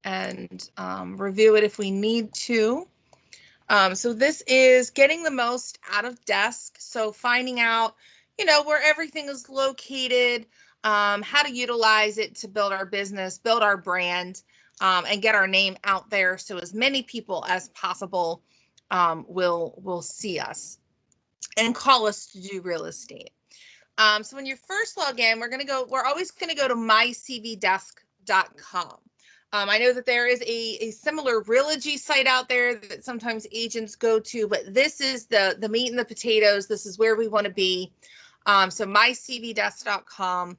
and review it if we need to. So this is getting the most out of desk. So finding out, where everything is located, how to utilize it to build our business, build our brand, and get our name out there so as many people as possible will see us and call us to do real estate. So when you first log in, we're always going to go to mycvdesk.com. I know that there is a similar Realogy site out there that sometimes agents go to, but this is the meat and the potatoes. This is where we want to be. So mycvdesk.com.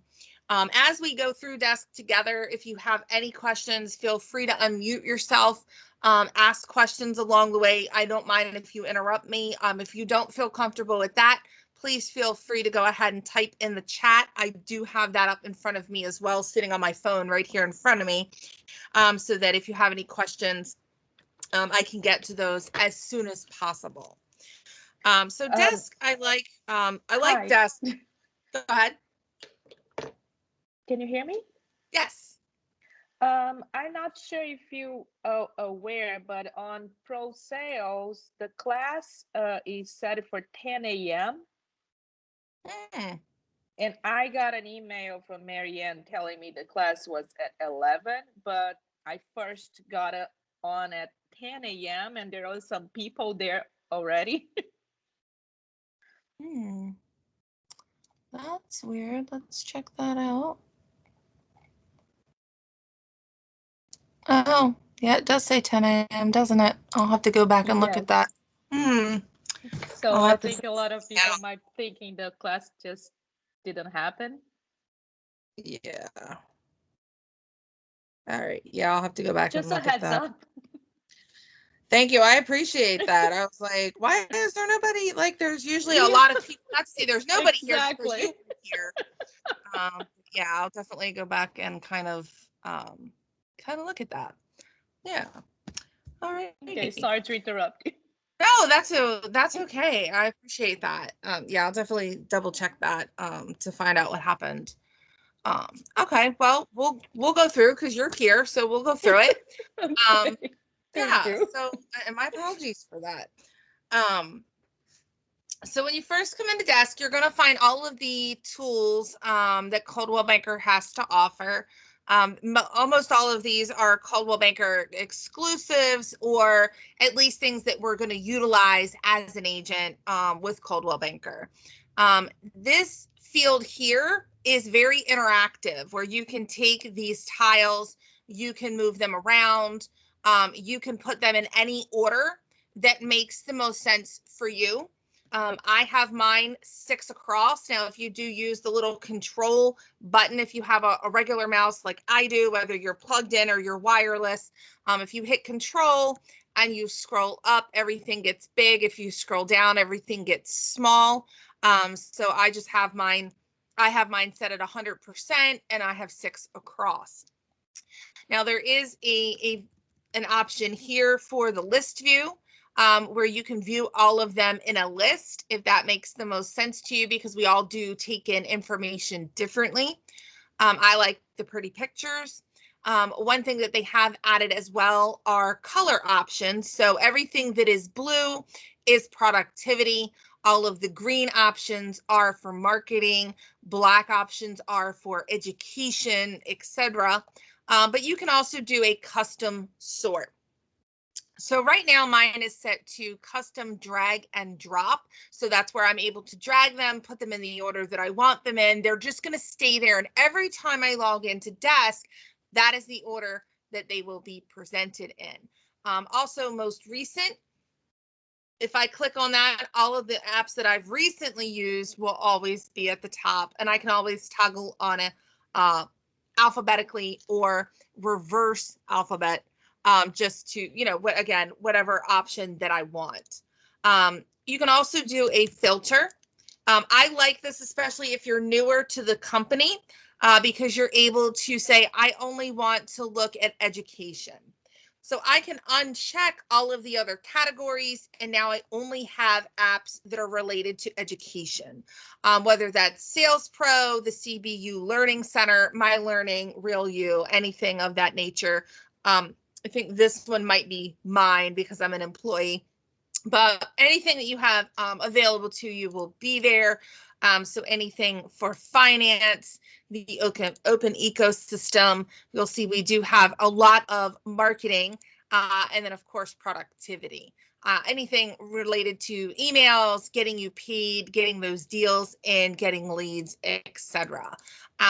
As we go through desk together, if you have any questions, feel free to unmute yourself. Ask questions along the way. I don't mind if you interrupt me. If you don't feel comfortable with that, please feel free to go ahead and type in the chat. I do have that up in front of me as well, sitting on my phone right here in front of me, so that if you have any questions, I can get to those as soon as possible. So desk, I like desk. Go ahead. Can you hear me? Yes. I'm not sure if you are aware, but on Pro Sales, the class is set for 10 a.m. And I got an email from Marianne telling me the class was at 11, but I first got it on at 10 a.m. and there are some people there already. That's weird. Let's check that out. Oh, yeah, it does say 10 a.m., doesn't it? I'll have to go back and look at that. So I think a lot of people might thinking the class just didn't happen. Yeah. All right. Yeah, I'll have to go back and look at that. Just a heads up. Thank you. I appreciate that. I was like, why is there nobody? Like, there's usually a lot of people. Let's see, there's nobody Exactly. here. Yeah, I'll definitely go back and kind of look at that. Yeah. All right. Okay, sorry to interrupt you. No, that's okay. I appreciate that. Yeah, I'll definitely double check that to find out what happened. Okay, well, we'll go through because you're here, so we'll go through it. Okay. Yeah. So, and my apologies for that. So when you first come into desk, you're going to find all of the tools that Coldwell Banker has to offer. Almost all of these are Coldwell Banker exclusives, or at least things that we're going to utilize as an agent with Coldwell Banker. This field here is very interactive, where you can take these tiles, you can move them around, you can put them in any order that makes the most sense for you. I have mine 6 across. Now, if you do use the little control button, if you have a regular mouse like I do, whether you're plugged in or you're wireless, if you hit control and you scroll up, everything gets big. If you scroll down, everything gets small. So I just have mine. I have mine set at 100%, and I have 6 across. Now, there is an option here for the list view. Where you can view all of them in a list, if that makes the most sense to you, because we all do take in information differently. I like the pretty pictures. One thing that they have added as well are color options. So everything that is blue is productivity. All of the green options are for marketing. Black options are for education, etc. But you can also do a custom sort. So right now mine is set to custom drag and drop. So that's where I'm able to drag them, put them in the order that I want them in. They're just going to stay there. And every time I log into desk, that is the order that they will be presented in. Also, most recent, if I click on that, all of the apps that I've recently used will always be at the top. And I can always toggle on it alphabetically or reverse alphabet. Just to, whatever option that I want. You can also do a filter. I like this, especially if you're newer to the company, because you're able to say, I only want to look at education. So I can uncheck all of the other categories, and now I only have apps that are related to education, whether that's Sales Pro, the CBU Learning Center, My Learning, RealU, anything of that nature. I think this one might be mine because I'm an employee, but anything that you have available to you will be there. So anything for finance, the open ecosystem, you'll see we do have a lot of marketing, and then of course productivity. Anything related to emails, getting you paid, getting those deals in, getting leads, etc.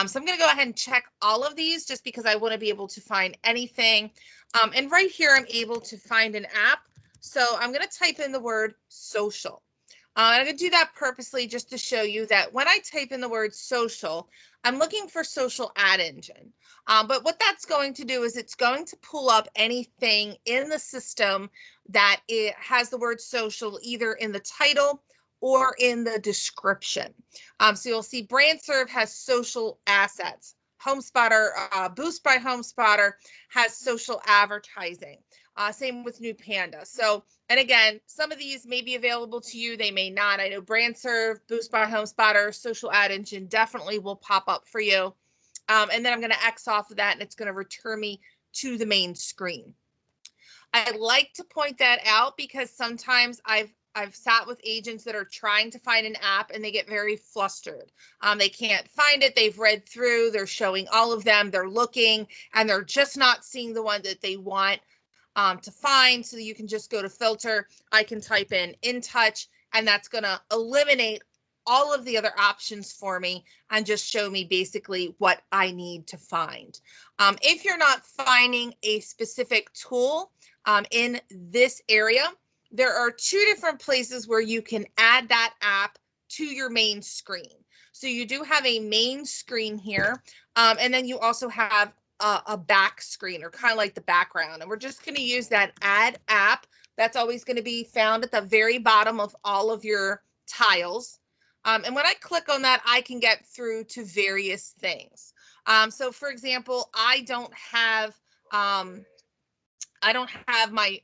So I'm going to go ahead and check all of these just because I want to be able to find anything. And right here, I'm able to find an app. So I'm going to type in the word social. I'm going to do that purposely just to show you that when I type in the word social, I'm looking for social ad engine. But what that's going to do is it's going to pull up anything in the system that it has the word social either in the title or in the description. So you'll see BrandServe has social assets. HomeSpotter, Boost by HomeSpotter has social advertising. Same with New Panda. So, and again, some of these may be available to you, they may not. I know BrandServe, Boost by HomeSpotter, Social Ad Engine definitely will pop up for you. And then I'm going to X off of that and it's going to return me to the main screen. I like to point that out because sometimes I've sat with agents that are trying to find an app and they get very flustered. They can't find it. They've read through, they're showing all of them, they're looking, and they're just not seeing the one that they want to find. So you can just go to filter. I can type in InTouch, and that's going to eliminate all of the other options for me and just show me basically what I need to find. If you're not finding a specific tool in this area, there are two different places where you can add that app to your main screen. So you do have a main screen here, and then you also have a back screen, or kind of like the background. And we're just going to use that add app. That's always going to be found at the very bottom of all of your tiles. And when I click on that, I can get through to various things. So for example, I don't have my,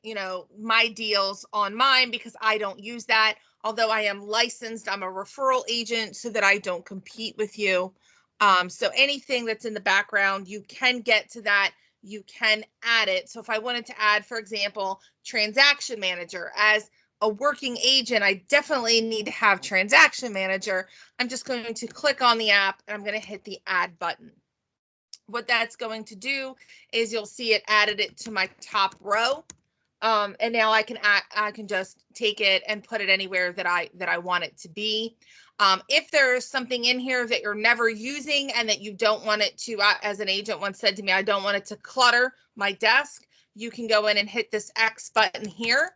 my deals on mine because I don't use that. Although I am licensed, I'm a referral agent so that I don't compete with you. So anything that's in the background, you can get to that. You can add it. So if I wanted to add, for example, transaction manager as a working agent, I definitely need to have transaction manager. I'm just going to click on the app and I'm going to hit the add button. What that's going to do is you'll see it added it to my top row. And now I can just take it and put it anywhere that I want it to be. If there's something in here that you're never using and that you don't want it to, as an agent once said to me, I don't want it to clutter my desk, you can go in and hit this X button here.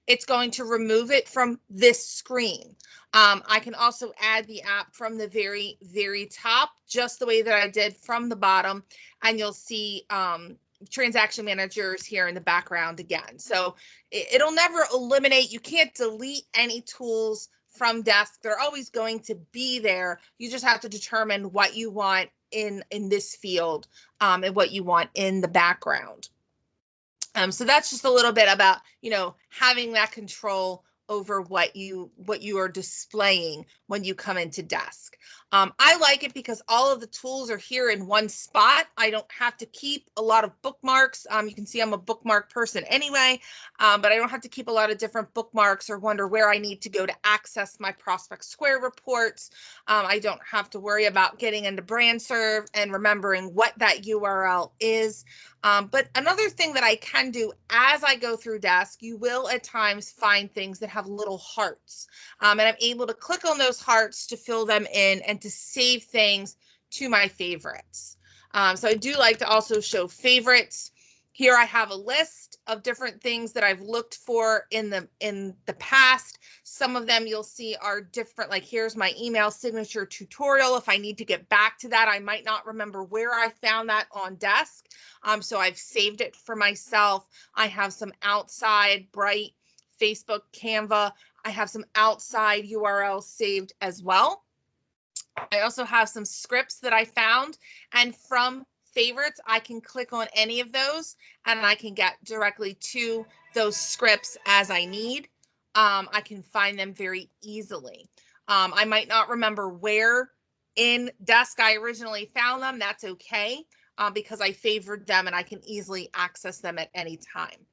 It's going to remove it from this screen. I can also add the app from the very, very top, just the way that I did from the bottom, and you'll see transaction managers here in the background again. So it'll never eliminate, you can't delete any tools from desk. They're always going to be there. You just have to determine what you want in this field, and what you want in the background. So that's just a little bit about, having that control over what you are displaying when you come into desk. I like it because all of the tools are here in one spot. I don't have to keep a lot of bookmarks. You can see I'm a bookmark person anyway, but I don't have to keep a lot of different bookmarks or wonder where I need to go to access my Prospect Square reports. I don't have to worry about getting into BrandServe and remembering what that URL is. But another thing that I can do as I go through desk, you will at times find things that have little hearts. And I'm able to click on those hearts to fill them in and to save things to my favorites. So I do like to also show favorites. Here I have a list of different things that I've looked for in the past. Some of them you'll see are different, like here's my email signature tutorial. If I need to get back to that, I might not remember where I found that on desk. So I've saved it for myself. I have some outside Bright, Facebook, Canva. I have some outside URLs saved as well. I also have some scripts that I found, and from favorites, I can click on any of those and I can get directly to those scripts as I need. I can find them very easily. I might not remember where in desk I originally found them. That's okay. because I favored them and I can easily access them at any time.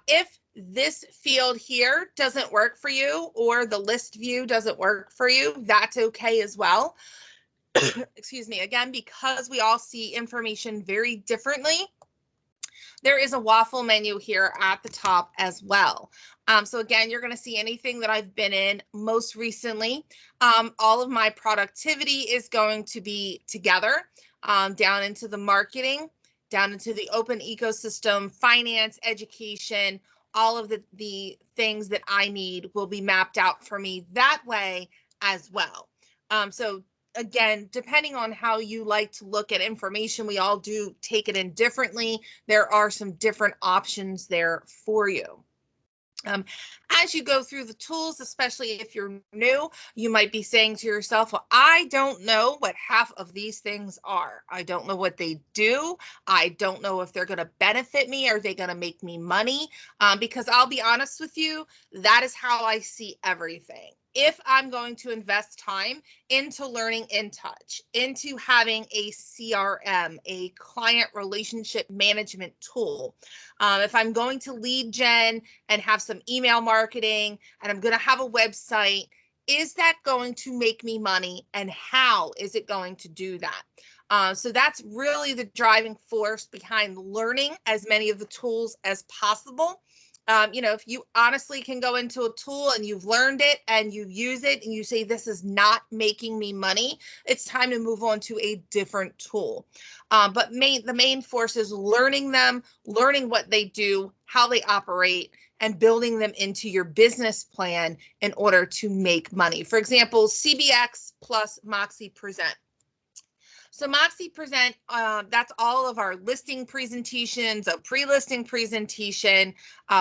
If this field here doesn't work for you, or the list view doesn't work for you, that's okay as well. Excuse me, again, because we all see information very differently, there is a waffle menu here at the top as well. So again, you're going to see anything that I've been in most recently. All of my productivity is going to be together, down into the marketing, down into the open ecosystem, finance, education, all of the things that I need will be mapped out for me that way as well. So again, depending on how you like to look at information, we all do take it in differently. There are some different options there for you. As you go through the tools, especially if you're new, you might be saying to yourself, well, I don't know what half of these things are. I don't know what they do. I don't know if they're going to benefit me. Are they going to make me money? Because I'll be honest with you, that is how I see everything. If I'm going to invest time into learning InTouch, into having a CRM, a client relationship management tool, if I'm going to lead gen and have some email marketing and I'm going to have a website, is that going to make me money, and how is it going to do that? So that's really the driving force behind learning as many of the tools as possible. If you honestly can go into a tool and you've learned it and you use it and you say, this is not making me money, it's time to move on to a different tool. But the main force is learning them, learning what they do, how they operate, and building them into your business plan in order to make money. For example, CBX plus Moxie Present. So Moxie Present, that's all of our listing presentations, a pre-listing presentation.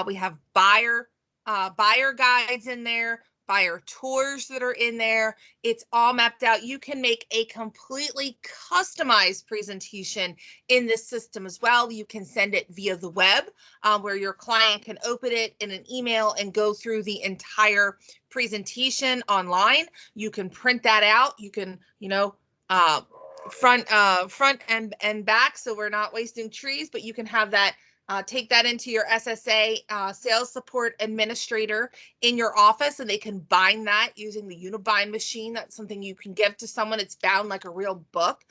We have buyer guides in there, buyer tours that are in there. It's all mapped out. You can make a completely customized presentation in this system as well. You can send it via the web, where your client can open it in an email and go through the entire presentation online. You can print that out. You can, front and back, so we're not wasting trees, but you can have that, take that into your SSA, sales support administrator in your office, and they can bind that using the Unibind machine. That's something you can give to someone. It's bound like a real book,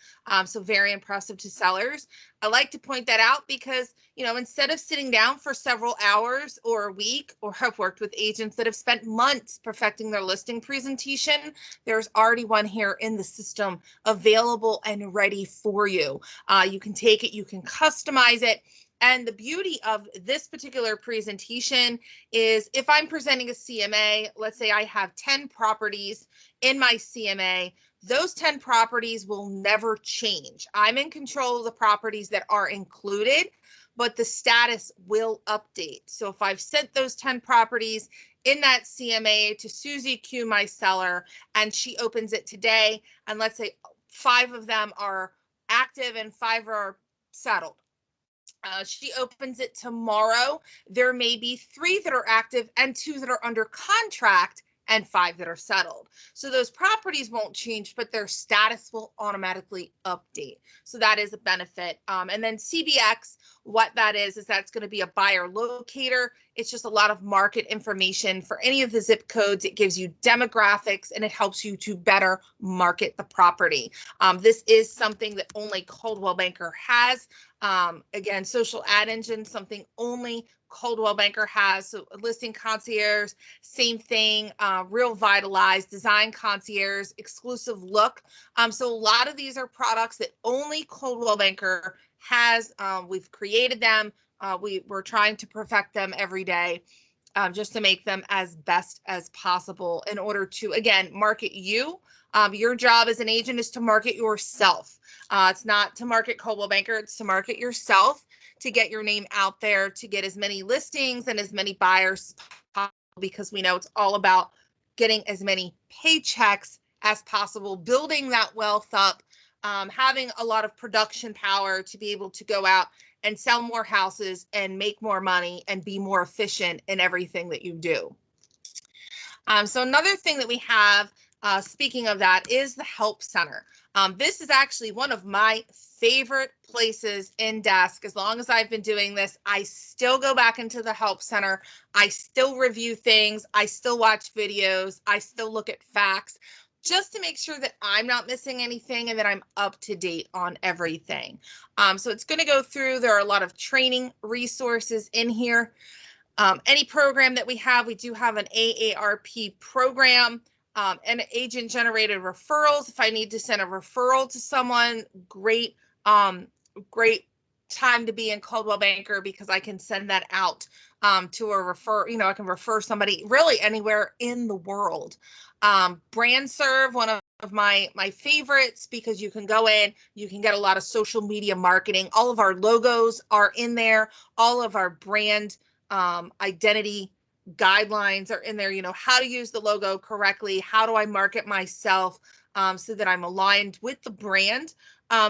so very impressive to sellers. I like to point that out because, instead of sitting down for several hours or a week, or have worked with agents that have spent months perfecting their listing presentation, there's already one here in the system available and ready for you. You can take it, you can customize it. And the beauty of this particular presentation is, if I'm presenting a CMA, let's say I have 10 properties in my CMA, those 10 properties will never change. I'm in control of the properties that are included, but the status will update. So if I've sent those 10 properties in that CMA to Susie Q, my seller, and she opens it today, and let's say 5 of them are active and 5 are settled. She opens it tomorrow. There may be 3 that are active and 2 that are under contract and 5 that are settled. So those properties won't change, but their status will automatically update. So that is a benefit. And then CBX, what that is that's going to be a buyer locator. It's just a lot of market information for any of the zip codes. It gives you demographics and it helps you to better market the property. This is something that only Coldwell Banker has. Again, social ad engine, something only Coldwell Banker has. So listing concierge, same thing, real vitalized, design concierge, exclusive look. So a lot of these are products that only Coldwell Banker has. We've created them. We're trying to perfect them every day, just to make them as best as possible in order to, again, market you. Your job as an agent is to market yourself. It's not to market Coldwell Banker, it's to market yourself, to get your name out there, to get as many listings and as many buyers possible, because we know it's all about getting as many paychecks as possible, building that wealth up, having a lot of production power to be able to go out and sell more houses and make more money and be more efficient in everything that you do. So another thing that we have, speaking of that, is the Help Center. This is actually one of my favorite places in desk. As long as I've been doing this, I still go back into the help center. I still review things. I still watch videos. I still look at facts just to make sure that I'm not missing anything and that I'm up to date on everything. So it's going to go through. There are a lot of training resources in here. Any program that we have, we do have an AARP program, and agent generated referrals. If I need to send a referral to someone, great, great time to be in Coldwell Banker because I can send that out to a refer, I can refer somebody really anywhere in the world. Brand Serve, one of my favorites because you can go in, you can get a lot of social media marketing. All of our logos are in there, all of our brand identity guidelines are in there, how to use the logo correctly, how do I market myself so that I'm aligned with the brand,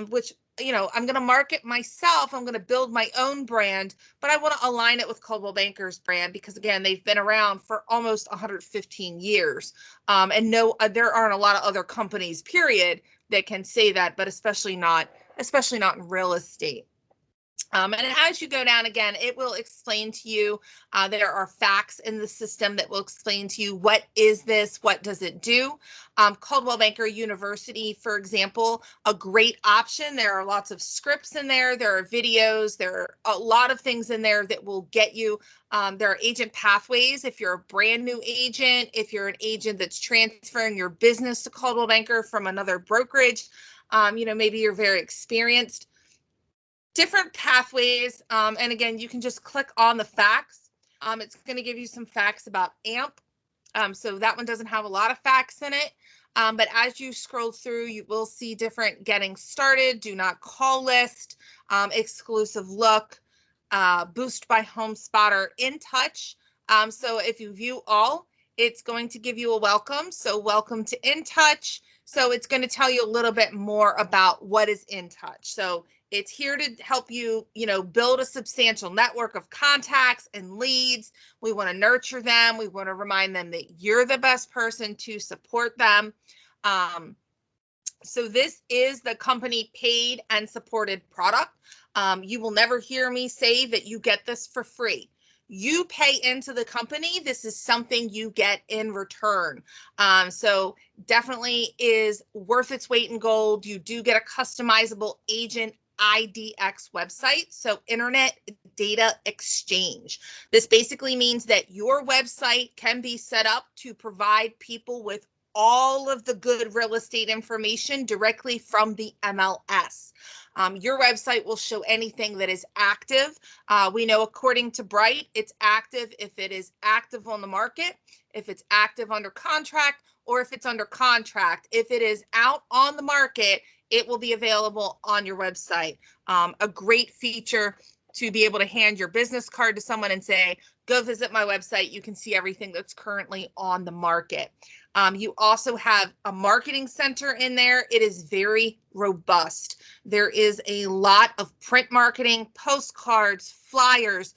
which, I'm going to market myself, I'm going to build my own brand, but I want to align it with Coldwell Banker's brand because, again, they've been around for almost 115 years. And no, there aren't a lot of other companies, period, that can say that, but especially not in real estate. And as you go down again, it will explain to you, there are facts in the system that will explain to you what is this, what does it do. Coldwell Banker University, for example, a great option. There are lots of scripts in there. There are videos. There are a lot of things in there that will get you. There are agent pathways. If you're a brand new agent, if you're an agent that's transferring your business to Coldwell Banker from another brokerage, maybe you're very experienced, different pathways. And again, you can just click on the facts. It's going to give you some facts about AMP. So that one doesn't have a lot of facts in it. But as you scroll through, you will see different getting started, do not call list, exclusive look, boost by home spotter, in touch. So if you view all, it's going to give you a welcome. So welcome to In Touch. So it's going to tell you a little bit more about what is In Touch. So it's here to help you, build a substantial network of contacts and leads. We want to nurture them. We want to remind them that you're the best person to support them. So this is the company paid and supported product. You will never hear me say that you get this for free. You pay into the company. This is something you get in return. So definitely is worth its weight in gold. You do get a customizable agent IDX website, so Internet Data Exchange. This basically means that your website can be set up to provide people with all of the good real estate information directly from the MLS. Your website will show anything that is active. We know, according to Bright, it's active if it is active on the market, if it's active under contract, or if it's under contract. If it is out on the market, it will be available on your website. A great feature to be able to hand your business card to someone and say, go visit my website. You can see everything that's currently on the market. You also have a marketing center in there. It is very robust. There is a lot of print marketing, postcards, flyers,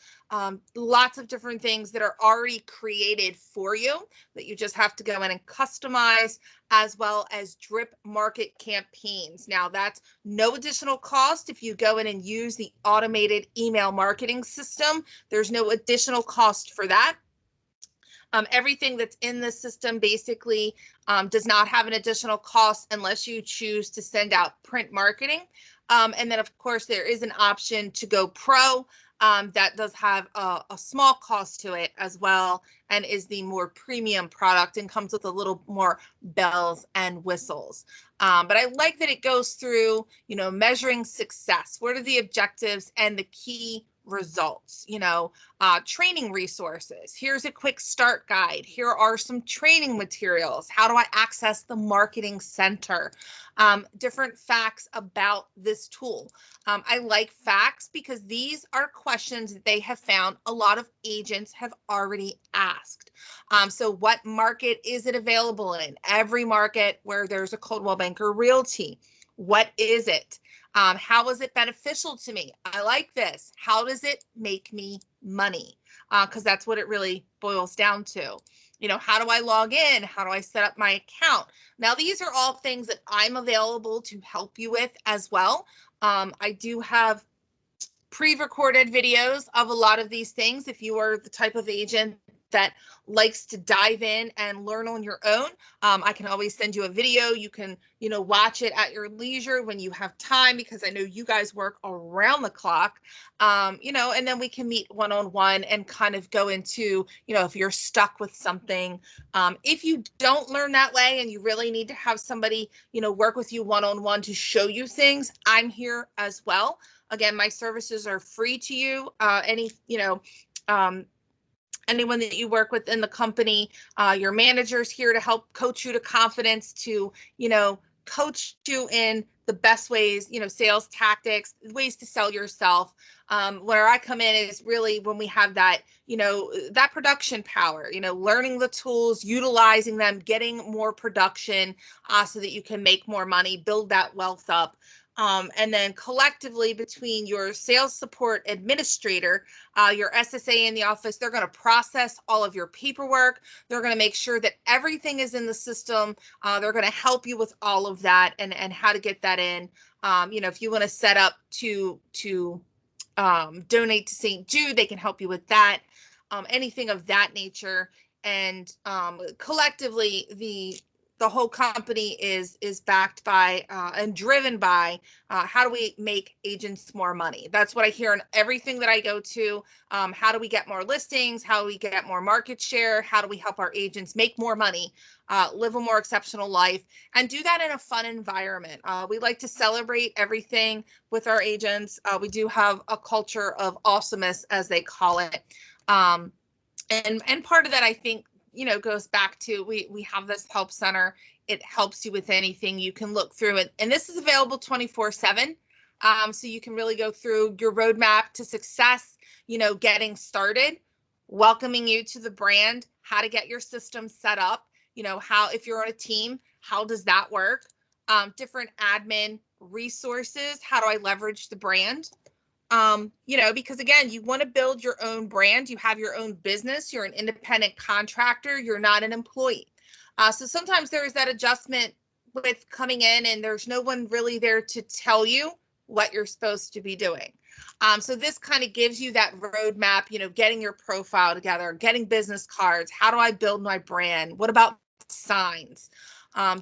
lots of different things that are already created for you that you just have to go in and customize, as well as drip market campaigns. Now, that's no additional cost if you go in and use the automated email marketing system. There's no additional cost for that. Everything that's in the system basically does not have an additional cost unless you choose to send out print marketing. And then, of course, there is an option to go pro. That does have a small cost to it as well, and is the more premium product and comes with a little more bells and whistles. But I like that it goes through, measuring success. What are the objectives and the key results? Training resources. Here's a quick start guide. Here are some training materials. How do I access the marketing center? Different facts about this tool. I like facts because these are questions that they have found a lot of agents have already asked. So what market is it available in? Every market where there's a Coldwell Banker Realty. What is it? How is it beneficial to me? I like this. How does it make me money? Because that's what it really boils down to. How do I log in? How do I set up my account? Now, these are all things that I'm available to help you with as well. I do have pre-recorded videos of a lot of these things. If you are the type of agent that likes to dive in and learn on your own, I can always send you a video. You can, watch it at your leisure when you have time, because I know you guys work around the clock. And then we can meet one-on-one and kind of go into, if you're stuck with something. If you don't learn that way and you really need to have somebody, work with you one-on-one to show you things, I'm here as well. Again, my services are free to you. Um, anyone that you work with in the company, your manager's here to help coach you to confidence, to, coach you in the best ways, sales tactics, ways to sell yourself. Where I come in is really when we have that, that production power, learning the tools, utilizing them, getting more production, so that you can make more money, build that wealth up. And then collectively, between your sales support administrator, your SSA in the office, they're going to process all of your paperwork. They're going to make sure that everything is in the system. They're going to help you with all of that, and how to get that in. If you want to set up to donate to St. Jude, they can help you with that. Anything of that nature. And collectively, the whole company is backed by and driven by how do we make agents more money. That's what I hear in everything that I go to. How do we get more listings? How do we get more market share? How do we help our agents make more money, live a more exceptional life, and do that in a fun environment? We like to celebrate everything with our agents. We do have a culture of awesomeness, as they call it. And part of that, I think, goes back to, we have this help center. It helps you with anything. You can look through it, and this is available 24/7. So you can really go through your roadmap to success, getting started, welcoming you to the brand, how to get your system set up, how, if you're on a team, how does that work? Different admin resources. How do I leverage the brand? Because again, you want to build your own brand. You have your own business. You're an independent contractor. You're not an employee. So sometimes there is that adjustment with coming in, and there's no one really there to tell you what you're supposed to be doing. So this kind of gives you that roadmap, getting your profile together, getting business cards. How do I build my brand? What about signs?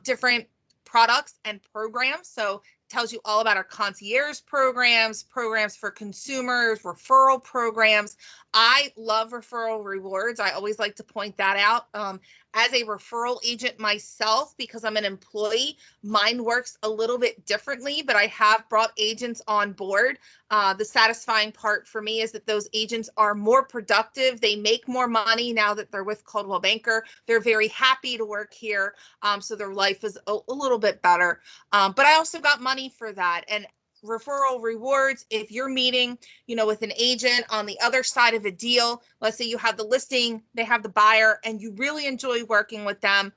Different products and programs. So tells you all about our concierge programs for consumers, referral programs. I love referral rewards. I always like to point that out. As a referral agent myself, because I'm an employee, mine works a little bit differently, but I have brought agents on board. The satisfying part for me is that those agents are more productive. They make more money now that they're with Coldwell Banker. They're very happy to work here. So their life is a little bit better. But I also got money for that. And referral rewards, if you're meeting, with an agent on the other side of a deal, let's say you have the listing, they have the buyer, and you really enjoy working with them,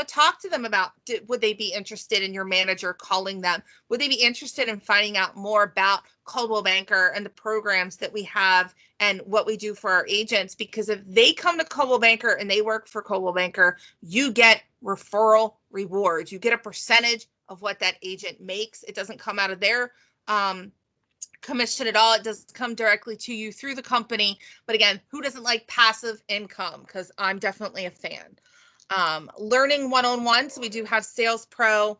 talk to them about, would they be interested in your manager calling them? Would they be interested in finding out more about Coldwell Banker and the programs that we have and what we do for our agents? Because if they come to Coldwell Banker and they work for Coldwell Banker, you get referral rewards. You get a percentage of what that agent makes. It doesn't come out of their commission at all. It does come directly to you through the company. But again, who doesn't like passive income? Because I'm definitely a fan. Learning one-on-one. So we do have Sales Pro.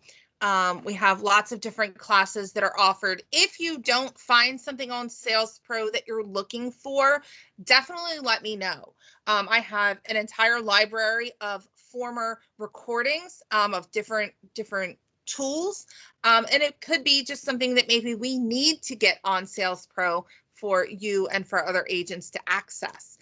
We have lots of different classes that are offered. If you don't find something on Sales Pro that you're looking for, definitely let me know. I have an entire library of former recordings of different tools. And it could be just something that maybe we need to get on Sales Pro for you and for other agents to access.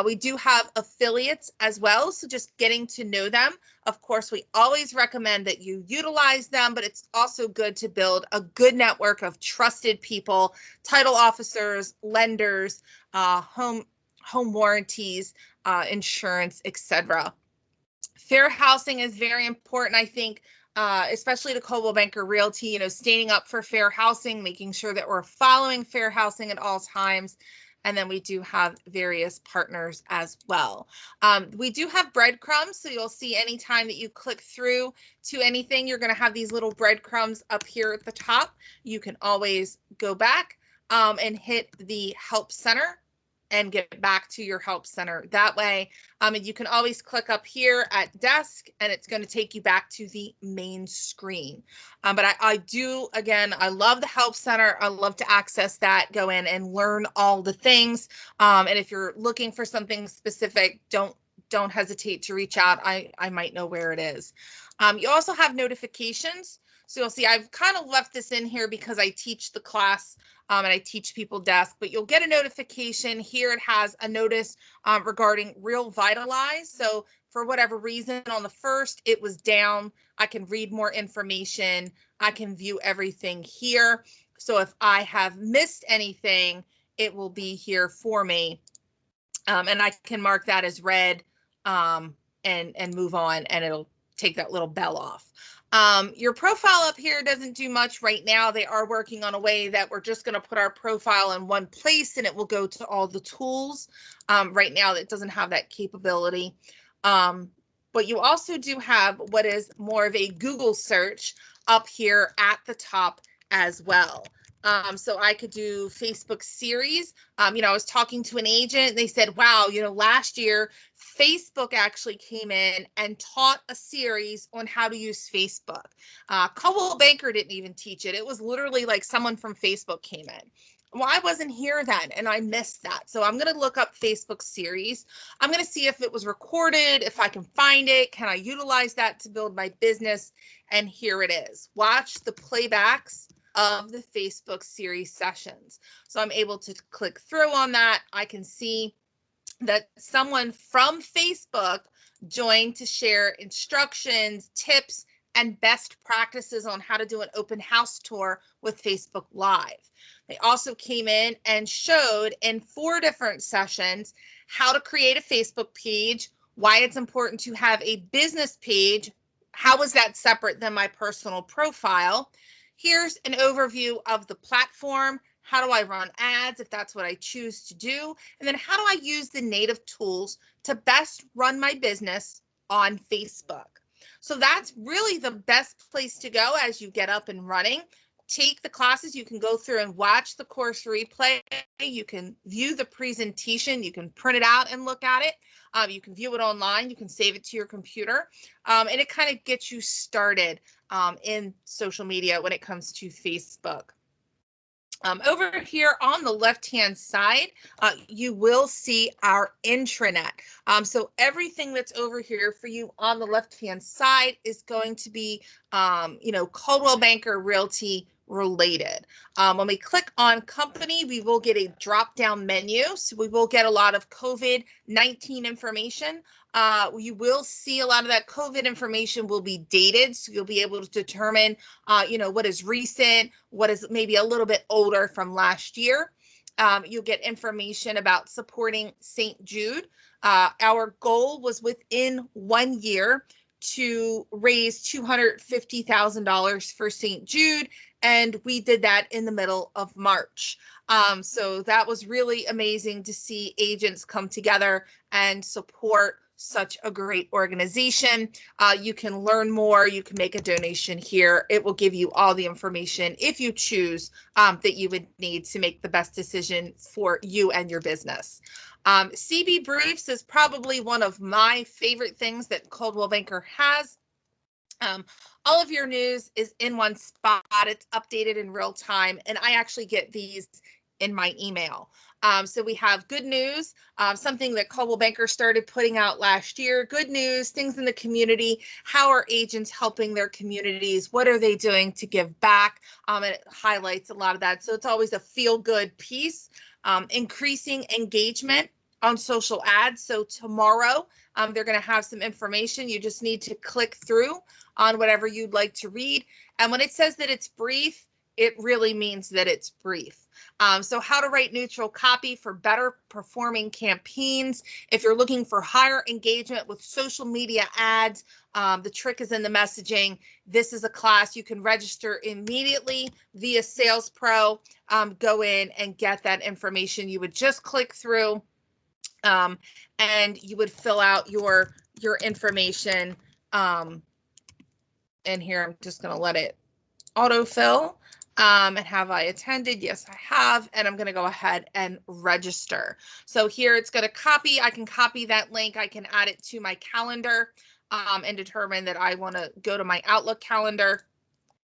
We do have affiliates as well, so just getting to know them. Of course, we always recommend that you utilize them, but it's also good to build a good network of trusted people, title officers, lenders, home warranties, insurance, etc. Fair housing is very important. I think especially to Coldwell Banker Realty, standing up for fair housing, making sure that we're following fair housing at all times. And then we do have various partners as well. We do have breadcrumbs. So you'll see anytime that you click through to anything, you're going to have these little breadcrumbs up here at the top. You can always go back and hit the help center and get back to your help center that way. And you can always click up here at desk and it's going to take you back to the main screen. But I do, again, I love the help center. I love to access that, go in and learn all the things. And if you're looking for something specific, don't hesitate to reach out. I might know where it is. You also have notifications. So you'll see I've kind of left this in here because I teach the class and I teach people desk, but you'll get a notification here. It has a notice regarding Real Vitalize. So for whatever reason on the first, it was down. I can read more information. I can view everything here. So if I have missed anything, it will be here for me. And I can mark that as red and move on, and it'll take that little bell off. Your profile up here doesn't do much right now. They are working on a way that we're just going to put our profile in one place and it will go to all the tools. Right now, it doesn't have that capability. But you also do have what is more of a Google search up here at the top as well. So I could do Facebook series. I was talking to an agent. They said, wow, last year, Facebook actually came in and taught a series on how to use Facebook. Coldwell Banker didn't even teach it. It was literally like someone from Facebook came in. Well, I wasn't here then, and I missed that. So I'm going to look up Facebook series. I'm going to see if it was recorded, if I can find it. Can I utilize that to build my business? And here it is. Watch the playbacks of the Facebook series sessions. So I'm able to click through on that. I can see that someone from Facebook joined to share instructions, tips, and best practices on how to do an open house tour with Facebook Live. They also came in and showed in 4 different sessions how to create a Facebook page, why it's important to have a business page, how is that separate than my personal profile. Here's an overview of the platform. How do I run ads if that's what I choose to do? And then how do I use the native tools to best run my business on Facebook? So that's really the best place to go as you get up and running. Take the classes. You can go through and watch the course replay. You can view the presentation. You can print it out and look at it. You can view it online. You can save it to your computer. And it kind of gets you started in social media when it comes to Facebook. Over here on the left-hand side, you will see our intranet. So everything that's over here for you on the left-hand side is going to be, Coldwell Banker Realty related. When we click on company, we will get a drop-down menu. So we will get a lot of COVID-19 information. You will see a lot of that COVID information will be dated. So you'll be able to determine, what is recent, what is maybe a little bit older from last year. You'll get information about supporting St. Jude. Our goal was within 1 year to raise $250,000 for St. Jude, and we did that in the middle of March. So that was really amazing to see agents come together and support such a great organization. You can learn more. You can make a donation here. It will give you all the information if you choose that you would need to make the best decision for you and your business. CB Briefs is probably one of my favorite things that Coldwell Banker has. All of your news is in one spot. It's updated in real time, and I actually get these in my email. So we have good news, something that Coldwell Banker started putting out last year. Good news, things in the community. How are agents helping their communities? What are they doing to give back? And it highlights a lot of that. So it's always a feel-good piece. Increasing engagement on social ads. So tomorrow, they're going to have some information. You just need to click through on whatever you'd like to read. And when it says that it's brief, it really means that it's brief. So how to write neutral copy for better performing campaigns. If you're looking for higher engagement with social media ads, the trick is in the messaging. This is a class you can register immediately via Sales Pro. Go in and get that information. You would just click through, and you would fill out your information. And here I'm just going to let it autofill. And have I attended? Yes, I have. And I'm going to go ahead and register. So here it's going to copy. I can copy that link. I can add it to my calendar, and determine that I want to go to my Outlook calendar.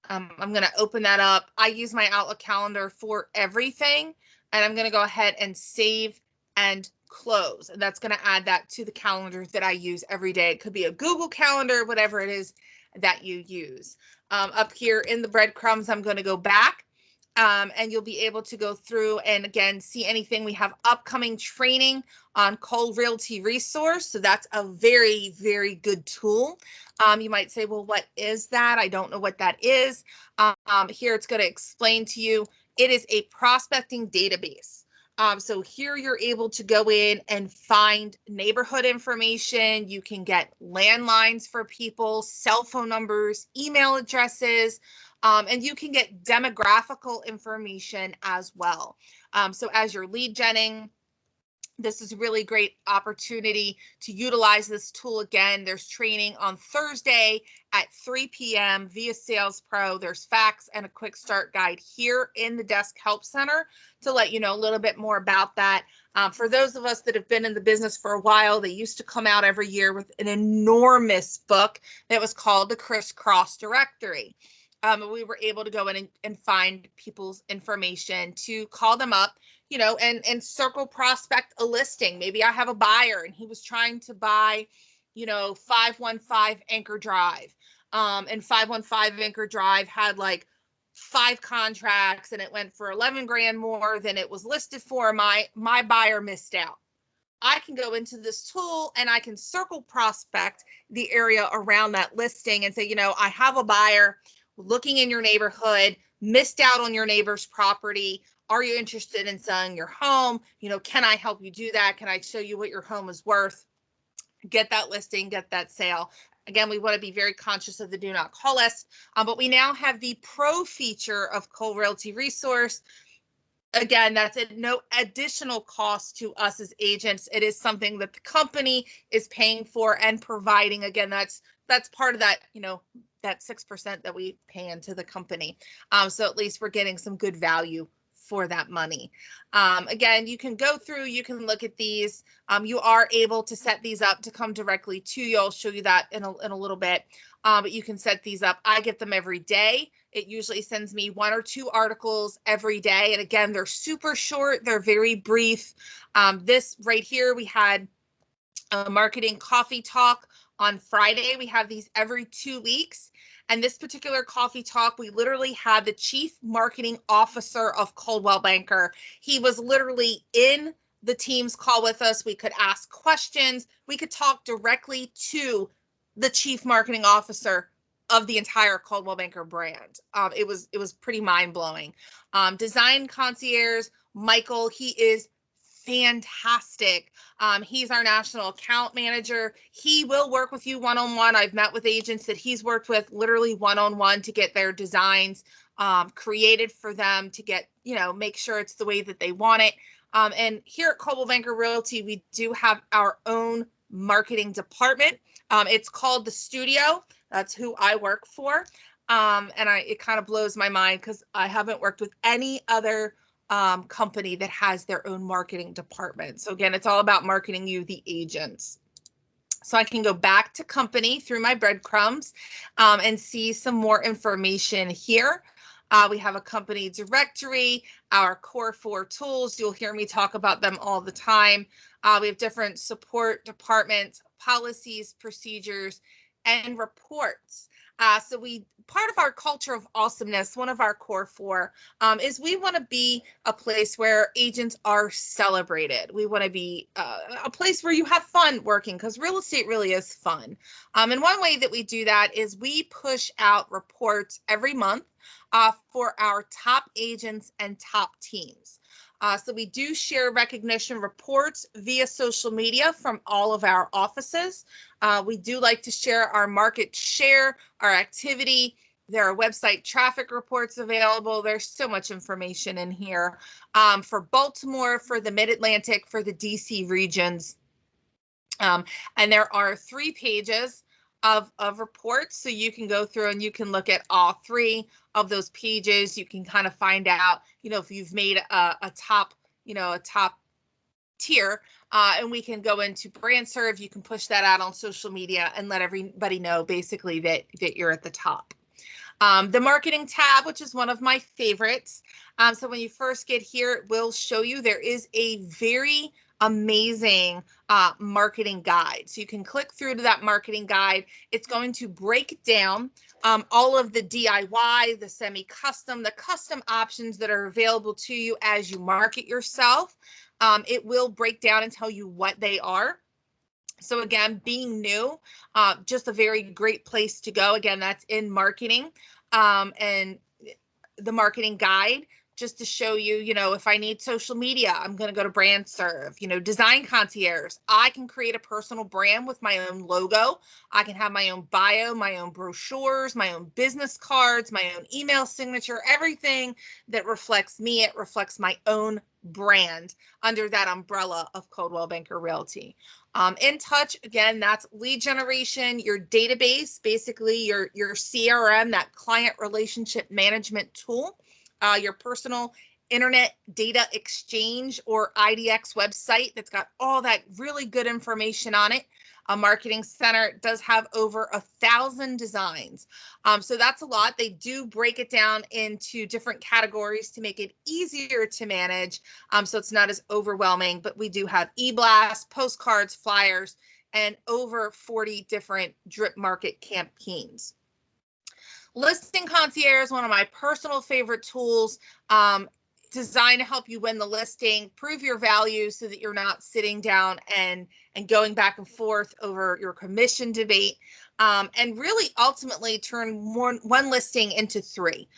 I'm going to open that up. I use my Outlook calendar for everything. And I'm going to go ahead and save and close. And that's going to add that to the calendar that I use every day. It could be a Google Calendar, whatever it is that you use. Up here in the breadcrumbs, I'm going to go back, and you'll be able to go through and again see anything. We have upcoming training on Cold Realty Resource. So that's a very, very good tool. You might say, well, what is that? I don't know what that is. Here it's going to explain to you. It is a prospecting database. So here you're able to go in and find neighborhood information. You can get landlines for people, cell phone numbers, email addresses, and you can get demographical information as well. So as you're lead genning, this is a really great opportunity to utilize this tool. Again, there's training on Thursday at 3 p.m. via Sales Pro. There's facts and a quick start guide here in the Desk Help Center to let you know a little bit more about that. For those of us that have been in the business for a while, they used to come out every year with an enormous book that was called the Crisscross Directory. We were able to go in and find people's information to call them up, and circle prospect a listing. Maybe I have a buyer and he was trying to buy, 515 Anchor Drive. And 515 Anchor Drive had like 5 contracts and it went for 11 grand more than it was listed for. My buyer missed out. I can go into this tool and I can circle prospect the area around that listing and say, I have a buyer looking in your neighborhood, missed out on your neighbor's property. Are you interested in selling your home? Can I help you do that? Can I show you what your home is worth? Get that listing, get that sale. Again, we want to be very conscious of the do not call list, but we now have the pro feature of Cold Realty Resource. Again, that's at no additional cost to us as agents. It is something that the company is paying for and providing. Again, that's part of that, that 6% that we pay into the company. So at least we're getting some good value for that money. Again, you can go through, you can look at these. You are able to set these up to come directly to you. I'll show you that in a little bit. But you can set these up. I get them every day. It usually sends me 1 or 2 articles every day. And again, they're super short. They're very brief. This right here, we had a marketing coffee talk on Friday. We have these every 2 weeks. And this particular coffee talk, we literally had the chief marketing officer of Coldwell Banker. He was literally in the Teams call with us. We could ask questions. We could talk directly to the chief marketing officer of the entire Coldwell Banker brand. It was pretty mind-blowing. Design concierge, Michael, he is fantastic. He's our national account manager. He will work with you one-on-one. I've met with agents that he's worked with literally one-on-one to get their designs created for them to get, make sure it's the way that they want it. And here at Coldwell Banker Realty, we do have our own marketing department. It's called The Studio. That's who I work for. And it kind of blows my mind because I haven't worked with any other company that has their own marketing department. So again, it's all about marketing you, the agents. So I can go back to company through my breadcrumbs and see some more information here. We have a company directory, our core 4 tools. You'll hear me talk about them all the time. We have different support departments, policies, procedures, and reports. So we part of our culture of awesomeness, one of our core four, is we want to be a place where agents are celebrated. We want to be a place where you have fun working because real estate really is fun. And one way that we do that is we push out reports every month for our top agents and top teams. So we do share recognition reports via social media from all of our offices. We do like to share our market share, our activity. There are website traffic reports available. There's so much information in here for Baltimore, for the Mid-Atlantic, for the DC regions. And there are 3 pages of reports. So you can go through and you can look at all 3 of those pages. You can kind of find out, if you've made a top, a top tier, and we can go into brand serve. You can push that out on social media and let everybody know basically that you're at the top. The marketing tab, which is one of my favorites. So when you first get here, it will show you there is a very amazing marketing guide. So you can click through to that marketing guide. It's going to break down all of the DIY, the semi-custom, the custom options that are available to you as you market yourself. It will break down and tell you what they are. So again, being new, just a very great place to go. Again, that's in marketing, and the marketing guide, just to show you, if I need social media, I'm going to go to brand serve. Design concierge, I can create a personal brand with my own logo. I can have my own bio, my own brochures, my own business cards, my own email signature, everything that reflects me. It reflects my own brand under that umbrella of Coldwell Banker Realty. In touch, again, that's lead generation, your database, basically your CRM, that client relationship management tool, your personal internet data exchange or IDX website that's got all that really good information on it. A marketing center does have over 1,000 designs. So that's a lot. They do break it down into different categories to make it easier to manage. So it's not as overwhelming, but we do have e-blasts, postcards, flyers, and over 40 different drip market campaigns. Listing Concierge is one of my personal favorite tools, designed to help you win the listing, prove your value so that you're not sitting down and going back and forth over your commission debate, and really ultimately turn one listing into 3,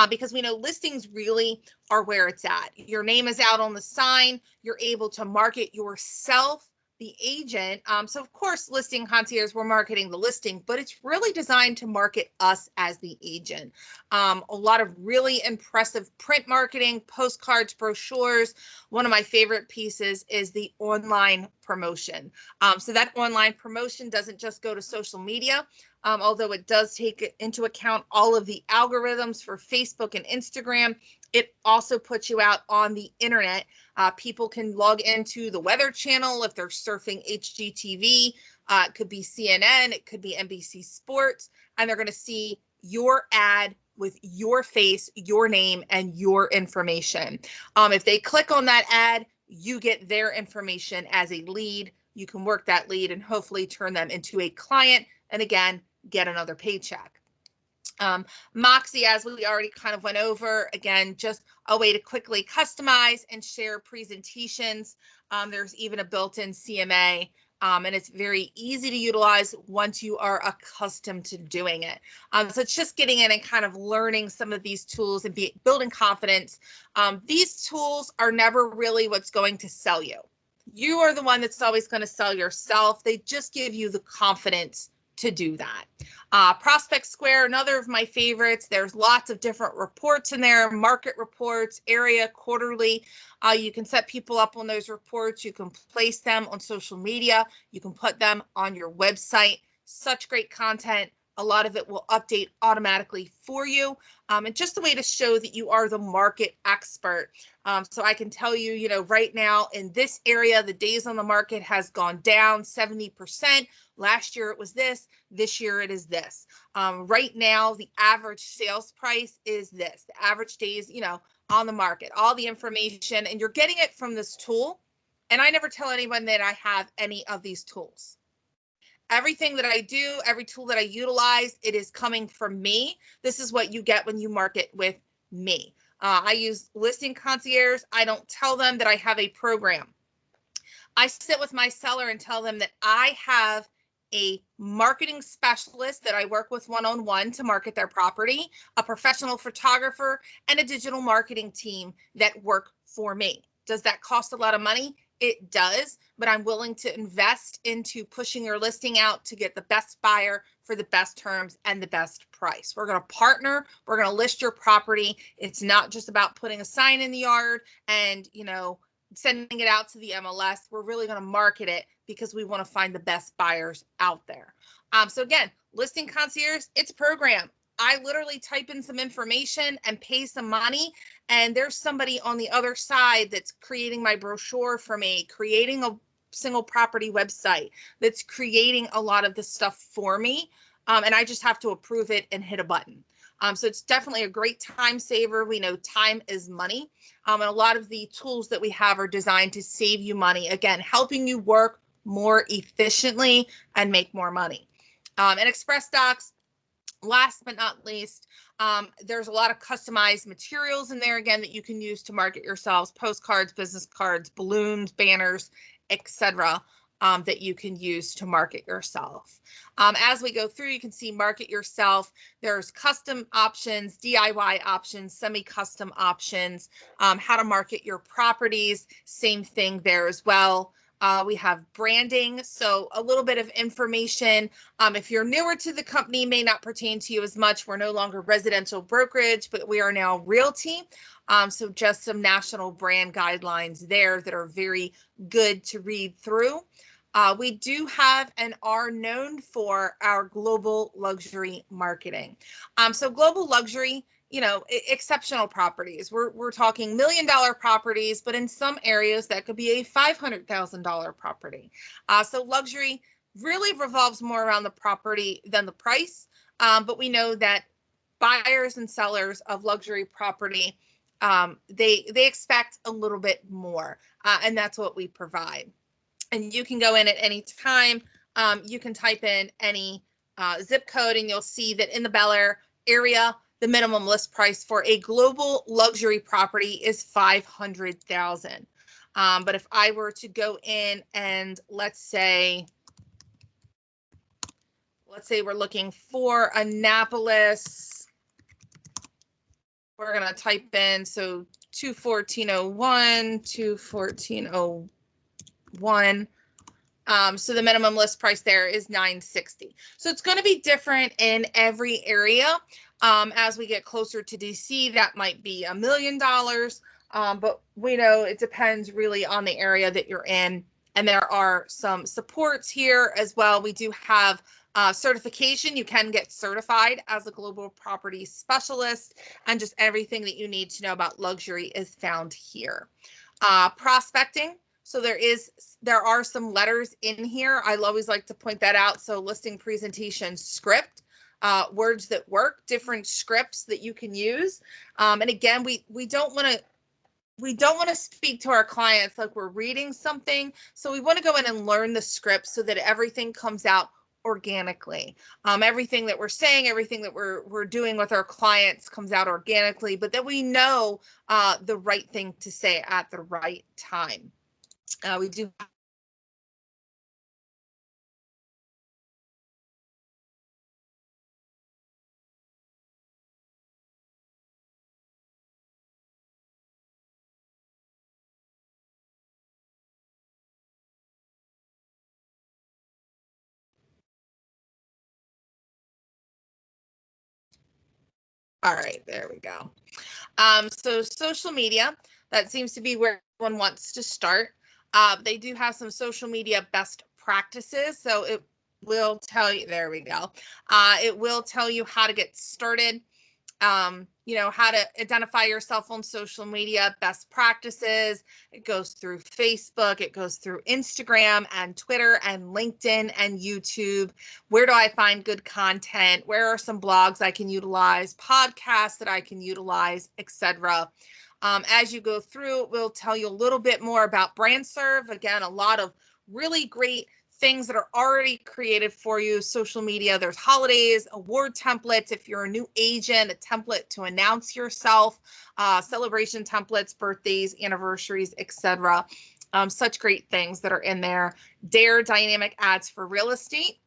because we know listings really are where it's at. Your name is out on the sign. You're able to market yourself, the agent. So of course, listing concierge, we're marketing the listing, but it's really designed to market us as the agent. A lot of really impressive print marketing, postcards, brochures. One of my favorite pieces is the online promotion. So that online promotion doesn't just go to social media, although it does take into account all of the algorithms for Facebook and Instagram. It also puts you out on the internet. People can log into the Weather Channel if they're surfing HGTV. It could be CNN, it could be NBC Sports, and they're going to see your ad with your face, your name, and your information. If they click on that ad, you get their information as a lead. You can work that lead and hopefully turn them into a client, and again, get another paycheck. Moxie, as we already kind of went over, again, just a way to quickly customize and share presentations. There's even a built-in CMA, and it's very easy to utilize once you are accustomed to doing it. So it's just getting in and kind of learning some of these tools and building confidence. These tools are never really what's going to sell you. You are the one that's always going to sell yourself. They just give you the confidence to do that. Prospect Square, another of my favorites. There's lots of different reports in there, market reports, area, quarterly. You can set people up on those reports. You can place them on social media. You can put them on your website. Such great content. A lot of it will update automatically for you. And just a way to show that you are the market expert. So I can tell you, right now in this area, the days on the market has gone down 70%. Last year it was this year it is this. Right now, the average sales price is this. The average days, on the market, all the information, and you're getting it from this tool. And I never tell anyone that I have any of these tools. Everything that I do, every tool that I utilize, it is coming from me. This is what you get when you market with me. I use listing concierge. I don't tell them that I have a program. I sit with my seller and tell them that I have a marketing specialist that I work with one-on-one to market their property, a professional photographer, and a digital marketing team that work for me. Does that cost a lot of money? It does, but I'm willing to invest into pushing your listing out to get the best buyer for the best terms and the best price. We're going to partner. We're going to list your property. It's not just about putting a sign in the yard and, sending it out to the MLS. We're really going to market it because we want to find the best buyers out there. So again, listing concierge, it's a program. I literally type in some information and pay some money, and there's somebody on the other side that's creating my brochure for me, creating a single property website, that's creating a lot of the stuff for me. And I just have to approve it and hit a button. So it's definitely a great time saver. We know time is money. And a lot of the tools that we have are designed to save you money. Again, helping you work more efficiently and make more money. And Express Docs, last but not least, there's a lot of customized materials in there, again, that you can use to market yourselves: postcards, business cards, balloons, banners, etc. That you can use to market yourself. As we go through, you can see market yourself. There's custom options, DIY options, semi-custom options, how to market your properties, same thing there as well. We have branding, so a little bit of information. If you're newer to the company, may not pertain to you as much. We're no longer residential brokerage, but we are now realty. So just some national brand guidelines there that are very good to read through. We do have and are known for our global luxury marketing. So global luxury, exceptional properties. We're talking $1 million properties, but in some areas that could be a $500,000 property. So luxury really revolves more around the property than the price. But we know that buyers and sellers of luxury property, they expect a little bit more, and that's what we provide. And you can go in at any time. You can type in any zip code, and you'll see that in the Bel Air area, the minimum list price for a global luxury property is $500,000. But if I were to go in and let's say we're looking for Annapolis, we're going to type in, so 21401, 21401. So the minimum list price there is $960. So it's going to be different in every area. As we get closer to DC, that might be $1 million. But we know it depends really on the area that you're in. And there are some supports here as well. We do have certification. You can get certified as a global property specialist, and just everything that you need to know about luxury is found here. Prospecting. So there are some letters in here. I always like to point that out. So listing presentation script, words that work, different scripts that you can use. And again, we don't want to speak to our clients like we're reading something. So we want to go in and learn the script so that everything comes out organically. Everything that we're saying, everything that we're doing with our clients comes out organically, but that we know the right thing to say at the right time. We do. All right, there we go. So social media, that seems to be where everyone wants to start. They do have some social media best practices. So it will tell you, there we go. It will tell you how to get started. How to identify yourself on social media, best practices. It goes through Facebook, it goes through Instagram and Twitter and LinkedIn and YouTube. Where do I find good content? Where are some blogs I can utilize, podcasts that I can utilize, etc. As you go through, we'll tell you a little bit more about BrandServe. Again, a lot of really great things that are already created for you. Social media, there's holidays, award templates. If you're a new agent, a template to announce yourself, celebration templates, birthdays, anniversaries, etc. Such great things that are in there. Dare dynamic ads for real estate.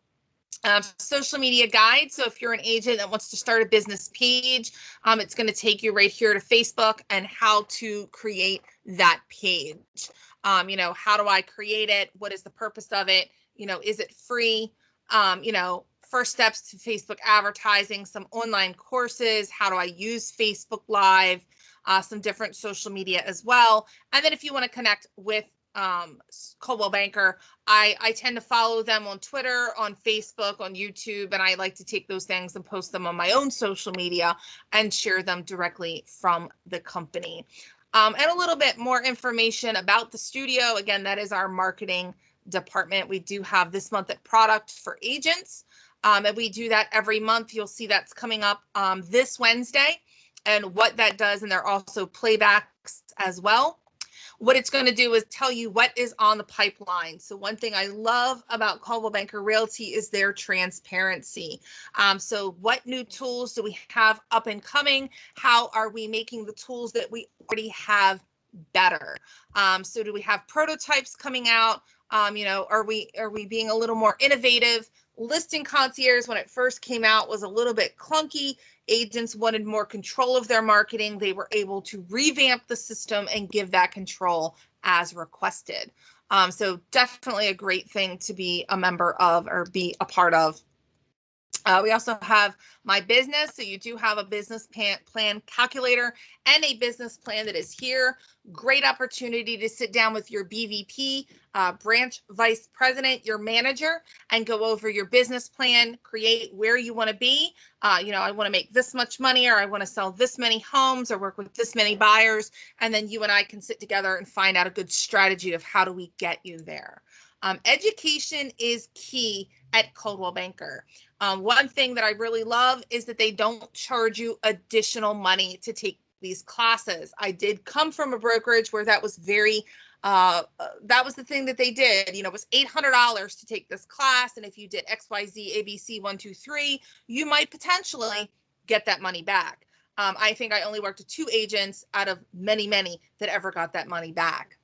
Social media guide. So if you're an agent that wants to start a business page, it's going to take you right here to Facebook and how to create that page. How do I create it? What is the purpose of it? Is it free? First steps to Facebook advertising, some online courses, how do I use Facebook Live, some different social media as well. And then if you want to connect with Coldwell Banker, I tend to follow them on Twitter, on Facebook, on YouTube, and I like to take those things and post them on my own social media and share them directly from the company. And a little bit more information about the studio. Again, that is our marketing department. We do have this month at product for agents, and we do that every month. You'll see that's coming up this Wednesday, and what that does, and there are also playbacks as well. What it's going to do is tell you what is on the pipeline. So one thing I love about Coldwell Banker Realty is their transparency. So what new tools do we have up and coming? How are we making the tools that we already have better? So do we have prototypes coming out? Are we being a little more innovative? Listing Concierge, when it first came out, was a little bit clunky. Agents wanted more control of their marketing. They were able to revamp the system and give that control as requested. So definitely a great thing to be a member of or be a part of. We also have My Business. So you do have a business plan calculator and a business plan that is here. Great opportunity to sit down with your BVP, branch vice president, your manager, and go over your business plan, create where you want to be. I want to make this much money, or I want to sell this many homes, or work with this many buyers. And then you and I can sit together and find out a good strategy of how do we get you there. Education is key at Coldwell Banker. One thing that I really love is that they don't charge you additional money to take these classes. I did come from a brokerage where that was that was the thing that they did. It was $800 to take this class. And if you did XYZ, ABC, 1, 2, 3, you might potentially get that money back. I think I only worked with 2 agents out of many, many that ever got that money back.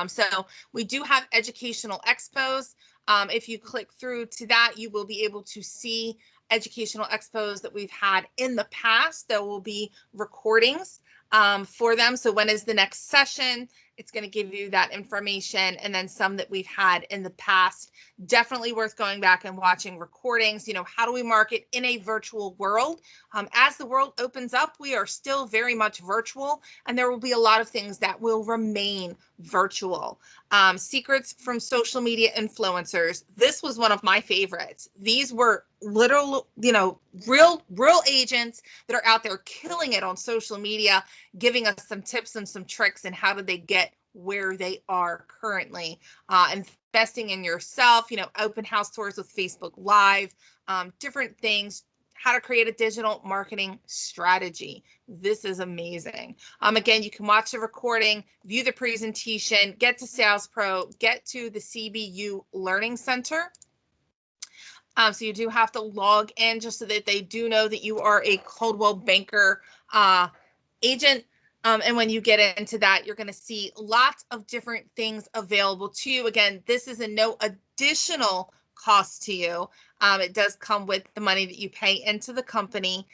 So we do have educational expos. If you click through to that, you will be able to see educational expos that we've had in the past. There will be recordings for them. So when is the next session? It's going to give you that information, and then some that we've had in the past. Definitely worth going back and watching recordings. How do we market in a virtual world? As the world opens up, we are still very much virtual, and there will be a lot of things that will remain virtual. Secrets from social media influencers. This was one of my favorites. These were literal, real agents that are out there killing it on social media, giving us some tips and some tricks and how did they get where they are currently. Investing in yourself, open house tours with Facebook Live, different things, how to create a digital marketing strategy. This is amazing. Again, you can watch the recording, view the presentation, get to Sales Pro, get to the CBU Learning Center. So you do have to log in just so that they do know that you are a Coldwell Banker agent. And when you get into that, you're going to see lots of different things available to you. Again, this is a no additional cost to you. It does come with the money that you pay into the company.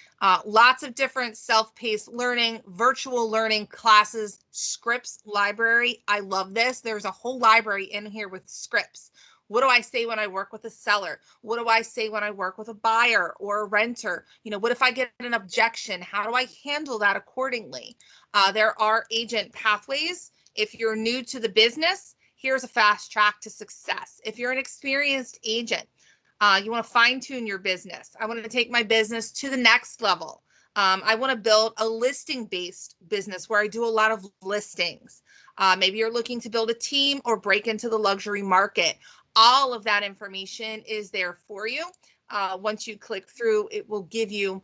Lots of different self-paced learning, virtual learning classes, scripts, library. I love this. There's a whole library in here with scripts. What do I say when I work with a seller? What do I say when I work with a buyer or a renter? What if I get an objection? How do I handle that accordingly? There are agent pathways. If you're new to the business, here's a fast track to success. If you're an experienced agent, you want to fine tune your business. I want to take my business to the next level. I want to build a listing-based business where I do a lot of listings. Maybe you're looking to build a team or break into the luxury market. All of that information is there for you. Once you click through, it will give you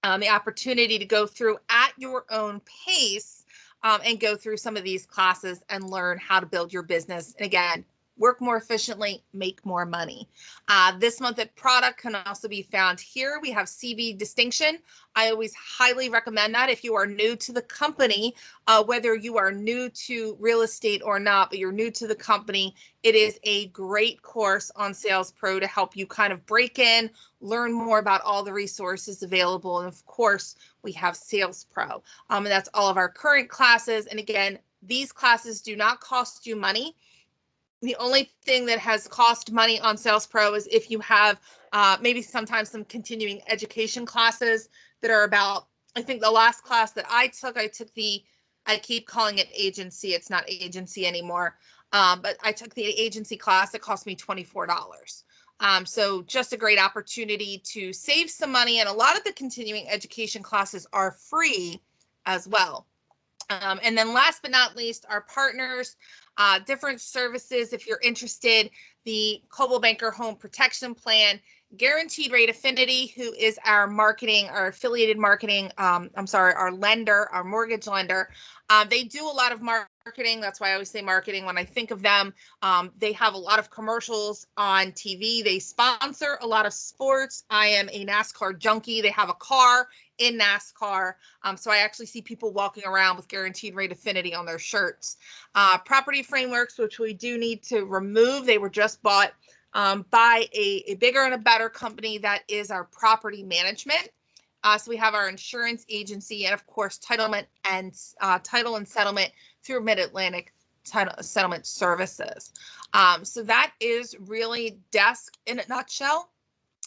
the opportunity to go through at your own pace and go through some of these classes and learn how to build your business. And again, work more efficiently, make more money. This month at product can also be found here. We have CV distinction. I always highly recommend that if you are new to the company, whether you are new to real estate or not, but you're new to the company, it is a great course on Sales Pro to help you kind of break in, learn more about all the resources available. And of course, we have Sales Pro. And that's all of our current classes. And again, these classes do not cost you money. The only thing that has cost money on Sales Pro is if you have maybe sometimes some continuing education classes that are about, I think the last class that I took I keep calling it agency. It's not agency anymore. But I took the agency class. It cost me $24. So just a great opportunity to save some money. And a lot of the continuing education classes are free as well. And then last but not least, our partners, different services. If you're interested, the Coldwell Banker Home Protection Plan, Guaranteed Rate Affinity, who is our marketing, our affiliated marketing, our lender, our mortgage lender. They do a lot of marketing. That's why I always say marketing when I think of them. They have a lot of commercials on TV. They sponsor a lot of sports. I am a NASCAR junkie. They have a car in NASCAR. So I actually see people walking around with Guaranteed Rate Affinity on their shirts. Property frameworks, which we do need to remove. They were just bought by a bigger and a better company that is our property management. So we have our insurance agency and of course title and settlement through Mid-Atlantic Settlement Services. So that is really Desk in a nutshell.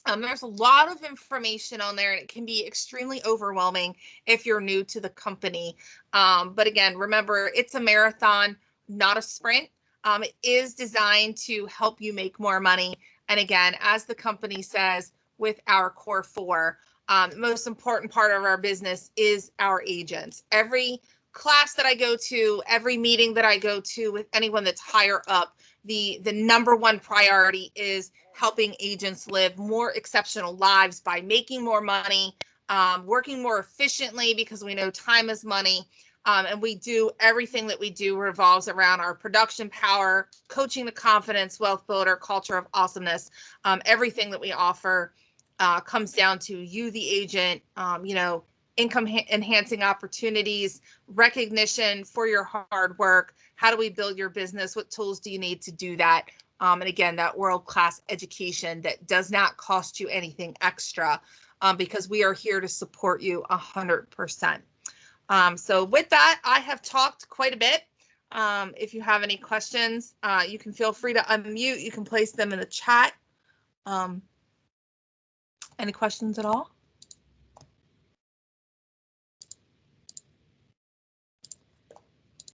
There's a lot of information on there and it can be extremely overwhelming if you're new to the company. But again, remember, it's a marathon, not a sprint. It is designed to help you make more money. And again, as the company says, with our core four, the most important part of our business is our agents. Every class that I go to, every meeting that I go to with anyone that's higher up, the number one priority is helping agents live more exceptional lives by making more money, working more efficiently because we know time is money. And we do everything that we do revolves around our production power, coaching to confidence, wealth builder, culture of awesomeness. Everything that we offer comes down to you, the agent, income enhancing opportunities, recognition for your hard work. How do we build your business? What tools do you need to do that? And again, that world-class education that does not cost you anything extra because we are here to support you 100%. So with that, I have talked quite a bit. If you have any questions, you can feel free to unmute. You can place them in the chat. Any questions at all?